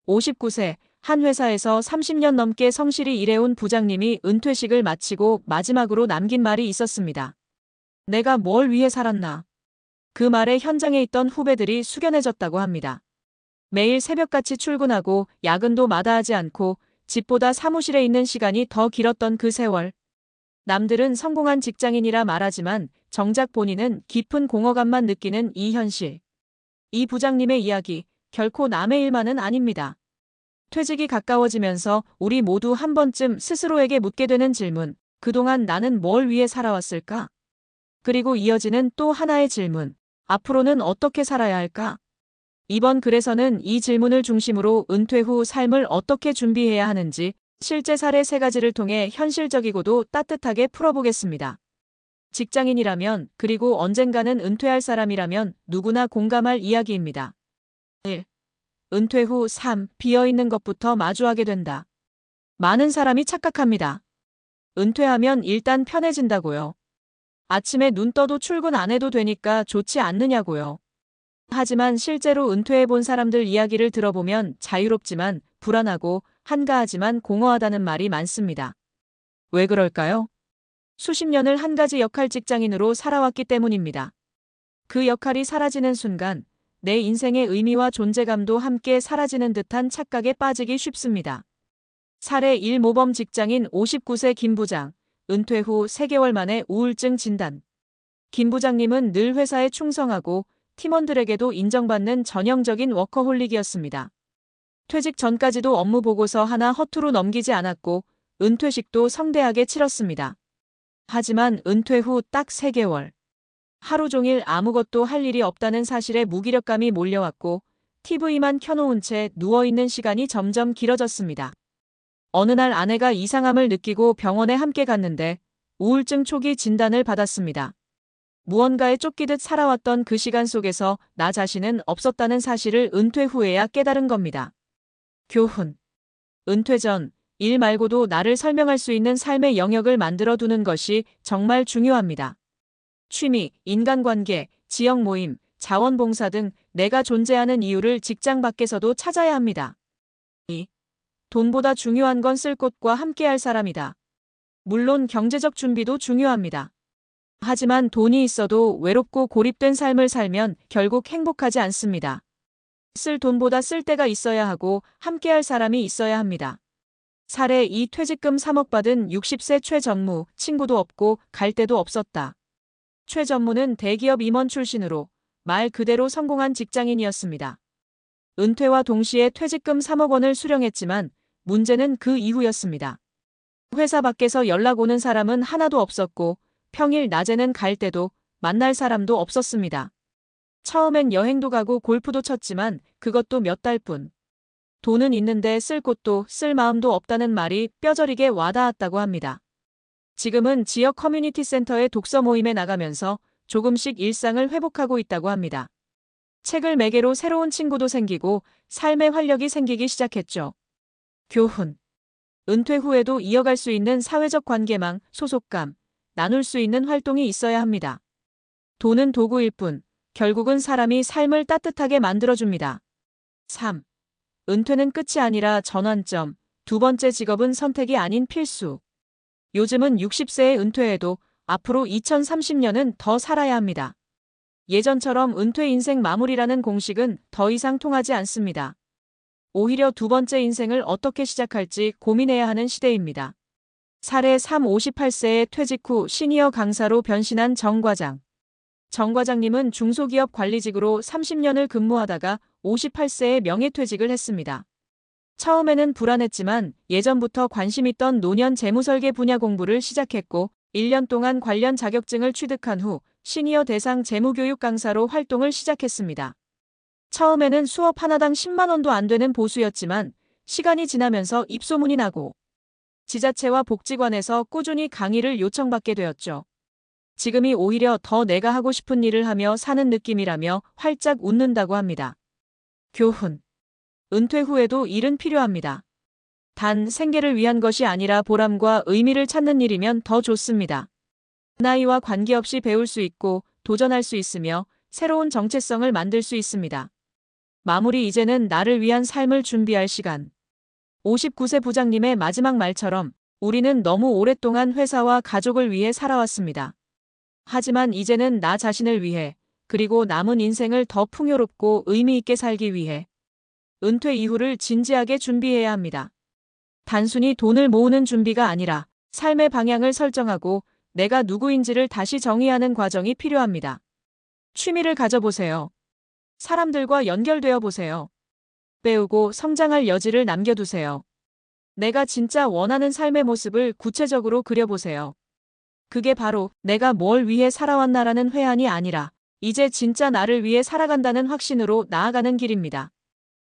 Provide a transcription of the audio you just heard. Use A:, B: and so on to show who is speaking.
A: 59세, 한 회사에서 30년 넘게 성실히 일해온 부장님이 은퇴식을 마치고 마지막으로 남긴 말이 있었습니다. 내가 뭘 위해 살았나. 그 말에 현장에 있던 후배들이 숙연해졌다고 합니다. 매일 새벽같이 출근하고 야근도 마다하지 않고 집보다 사무실에 있는 시간이 더 길었던 그 세월. 남들은 성공한 직장인이라 말하지만 정작 본인은 깊은 공허감만 느끼는 이 현실. 이 부장님의 이야기, 결코 남의 일만은 아닙니다. 퇴직이 가까워지면서 우리 모두 한 번쯤 스스로에게 묻게 되는 질문, 그동안 나는 뭘 위해 살아왔을까? 그리고 이어지는 또 하나의 질문, 앞으로는 어떻게 살아야 할까? 이번 글에서는 이 질문을 중심으로 은퇴 후 삶을 어떻게 준비해야 하는지 실제 사례 3가지를 통해 현실적이고도 따뜻하게 풀어보겠습니다. 직장인이라면, 그리고 언젠가는 은퇴할 사람이라면 누구나 공감할 이야기입니다. 1. 은퇴 후 삶, 비어있는 것부터 마주하게 된다. 많은 사람이 착각합니다. 은퇴하면 일단 편해진다고요. 아침에 눈 떠도 출근 안 해도 되니까 좋지 않느냐고요. 하지만 실제로 은퇴해본 사람들 이야기를 들어보면 자유롭지만 불안하고 한가하지만 공허하다는 말이 많습니다. 왜 그럴까요? 수십 년을 한 가지 역할 직장인으로 살아왔기 때문입니다. 그 역할이 사라지는 순간 내 인생의 의미와 존재감도 함께 사라지는 듯한 착각에 빠지기 쉽습니다. 사례 1 모범 직장인 59세 김 부장, 은퇴 후 3개월 만에 우울증 진단. 김 부장님은 늘 회사에 충성하고 팀원들에게도 인정받는 전형적인 워커홀릭이었습니다. 퇴직 전까지도 업무 보고서 하나 허투루 넘기지 않았고 은퇴식도 성대하게 치렀습니다. 하지만 은퇴 후 딱 3개월. 하루 종일 아무것도 할 일이 없다는 사실에 무기력감이 몰려왔고 TV만 켜놓은 채 누워있는 시간이 점점 길어졌습니다. 어느 날 아내가 이상함을 느끼고 병원에 함께 갔는데 우울증 초기 진단을 받았습니다. 무언가에 쫓기듯 살아왔던 그 시간 속에서 나 자신은 없었다는 사실을 은퇴 후에야 깨달은 겁니다. 교훈. 은퇴 전, 일 말고도 나를 설명할 수 있는 삶의 영역을 만들어 두는 것이 정말 중요합니다. 취미, 인간관계, 지역 모임, 자원봉사 등 내가 존재하는 이유를 직장 밖에서도 찾아야 합니다. 2. 돈보다 중요한 건 쓸 곳과 함께할 사람이다. 물론 경제적 준비도 중요합니다. 하지만 돈이 있어도 외롭고 고립된 삶을 살면 결국 행복하지 않습니다. 쓸 돈보다 쓸 데가 있어야 하고 함께할 사람이 있어야 합니다. 사례 2 퇴직금 3억 받은 60세 최전무, 친구도 없고 갈 데도 없었다. 최전무는 대기업 임원 출신으로 말 그대로 성공한 직장인이었습니다. 은퇴와 동시에 퇴직금 3억 원을 수령했지만 문제는 그 이후였습니다. 회사 밖에서 연락 오는 사람은 하나도 없었고 평일 낮에는 갈 데도 만날 사람도 없었습니다. 처음엔 여행도 가고 골프도 쳤지만 그것도 몇 달뿐. 돈은 있는데 쓸 곳도 쓸 마음도 없다는 말이 뼈저리게 와닿았다고 합니다. 지금은 지역 커뮤니티 센터의 독서 모임에 나가면서 조금씩 일상을 회복하고 있다고 합니다. 책을 매개로 새로운 친구도 생기고 삶의 활력이 생기기 시작했죠. 교훈. 은퇴 후에도 이어갈 수 있는 사회적 관계망, 소속감, 나눌 수 있는 활동이 있어야 합니다. 돈은 도구일 뿐, 결국은 사람이 삶을 따뜻하게 만들어줍니다. 3. 은퇴는 끝이 아니라 전환점, 2번째 직업은 선택이 아닌 필수. 요즘은 60세에 은퇴해도 앞으로 2030년은 더 살아야 합니다. 예전처럼 은퇴 인생 마무리라는 공식은 더 이상 통하지 않습니다. 오히려 2번째 인생을 어떻게 시작할지 고민해야 하는 시대입니다. 사례 3 58세에 퇴직 후 시니어 강사로 변신한 정 과장. 정 과장님은 중소기업 관리직으로 30년을 근무하다가 58세에 명예퇴직을 했습니다. 처음에는 불안했지만 예전부터 관심 있던 노년 재무설계 분야 공부를 시작했고 1년 동안 관련 자격증을 취득한 후 시니어 대상 재무교육 강사로 활동을 시작했습니다. 처음에는 수업 하나당 10만 원도 안 되는 보수였지만 시간이 지나면서 입소문이 나고 지자체와 복지관에서 꾸준히 강의를 요청받게 되었죠. 지금이 오히려 더 내가 하고 싶은 일을 하며 사는 느낌이라며 활짝 웃는다고 합니다. 교훈. 은퇴 후에도 일은 필요합니다. 단 생계를 위한 것이 아니라 보람과 의미를 찾는 일이면 더 좋습니다. 나이와 관계없이 배울 수 있고 도전할 수 있으며 새로운 정체성을 만들 수 있습니다. 마무리 이제는 나를 위한 삶을 준비할 시간. 59세 부장님의 마지막 말처럼 우리는 너무 오랫동안 회사와 가족을 위해 살아왔습니다. 하지만 이제는 나 자신을 위해, 그리고 남은 인생을 더 풍요롭고 의미 있게 살기 위해 은퇴 이후를 진지하게 준비해야 합니다. 단순히 돈을 모으는 준비가 아니라 삶의 방향을 설정하고 내가 누구인지를 다시 정의하는 과정이 필요합니다. 취미를 가져보세요. 사람들과 연결되어 보세요. 배우고 성장할 여지를 남겨두세요. 내가 진짜 원하는 삶의 모습을 구체적으로 그려보세요. 그게 바로 내가 뭘 위해 살아왔나라는 회한이 아니라 이제 진짜 나를 위해 살아간다는 확신으로 나아가는 길입니다.